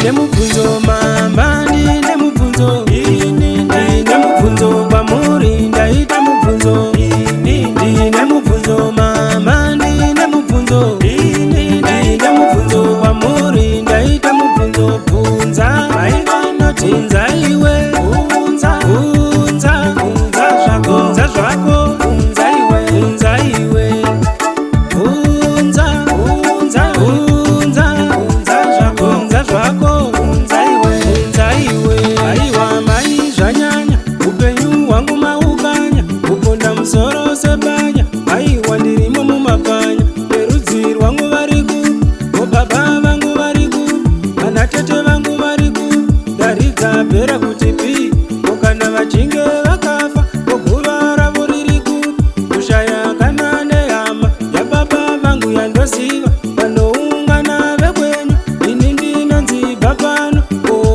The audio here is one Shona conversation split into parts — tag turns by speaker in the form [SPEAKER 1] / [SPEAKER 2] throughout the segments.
[SPEAKER 1] ndine mubvunzo mama, ndine mubvunzo, ndine mubvunzo kwamuri, ndaita mubvunzo, ndine mubvunzo mama, ndine mubvunzo, ndine mubvunzo kwamuri, ndaita mubvunzo. Bvunza mai vanotinza iwe, bvunza zvako, bvunza iwe, bvunza zvako, bvunza iwe. Aiwa mai zvanyanya, upenyu hwangu maukanya, kuponda musoro sebanya. Aiwa ndirimo mumapanya, verudzi rwangu vari kupi, baba vangu vari kupi, vanatete vangu vari kupi, ndaridza bhera kuti pi, kana vachinge vakafa goguva ravo riri kupi, kushaya kana nehama yababa vangu yandoziva, vanoungana vekwenyu, ini ndinonzi bhabhano,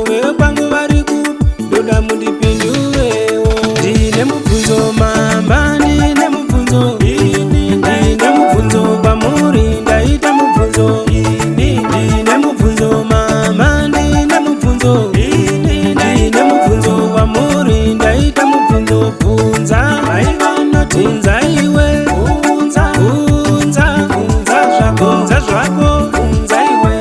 [SPEAKER 1] vekwangu vari kupi, ndoda mundipindurewo. Ndine mubvunzo mama, ndine mubvunzo, ndine mubvunzo kwamuri, ndaita mubvunzo, ndine mubvunzo mama, ndine mubvunzo, ndine mubvunzo kwamuri, ndaita mubvunzo. Bvunza mai vanotinza iwe, bvunza zvako, bvunza iwe,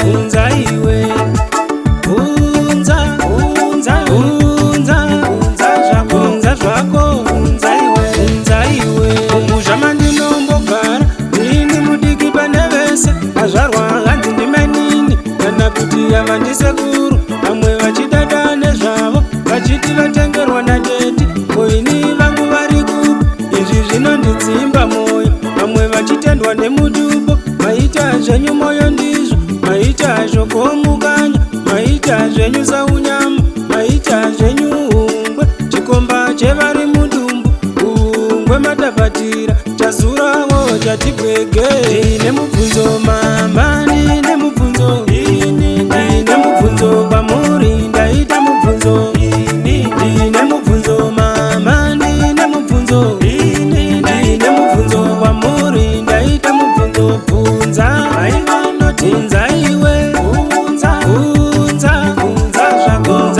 [SPEAKER 1] bvunza zvako, bvunza iwe. Mumuzha mandinombogara, ndini mudiki pane vese, azvarwa hanzi ndimenini, kana kuti yava ndisekuru, vamwe vachidada nezvavo, vachiti vatengerwa nateti, koini vangu vari kupi, izvi zvinondidzimba mwoyo, vamwe vachitendwa nemutupo, maita zvenyu moyo ndizvo, maita zvokomukanya, maita zvenyu saunyama, maita zvenyu ungwe, chikomba chevari mudumbu, ungwe matapatira, chazurawo chatibwege. Ndine mubvunzo mama, ndine mubvunzo, ndine mubvunzo kwamuri, ndaita mubvunzo, ndine mubvunzo mama, ndine mubvunzo, ndine mubvunzo kwamuri, ndaita mubvunzo. Bvunza mai vanotinza iwe, bvunza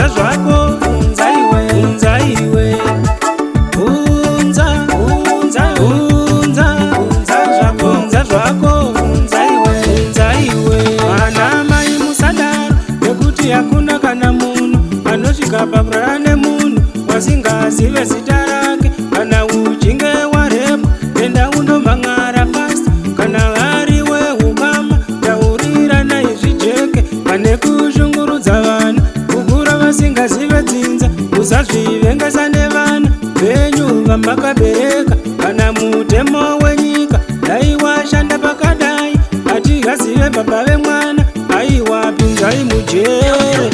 [SPEAKER 1] zvako, bvunza iwe, bvunza zvako, bvunza iwe. Vana mai musadaro, nekuti hakuna kana munhu anosvika pakurara nemunhu wasingazive zita rake, kana uchinge warepwa enda undomhang'ara fast, kana hariwe ukama taurira naizvijeke, pane kushungurudza vana kukura vasingazive dzinza, musazvivengesa nevana venyu vamakabereka, kana mutemo wenyika dai washanda pakadai, hatigazive baba vemwana, aiwa pinzai mujere.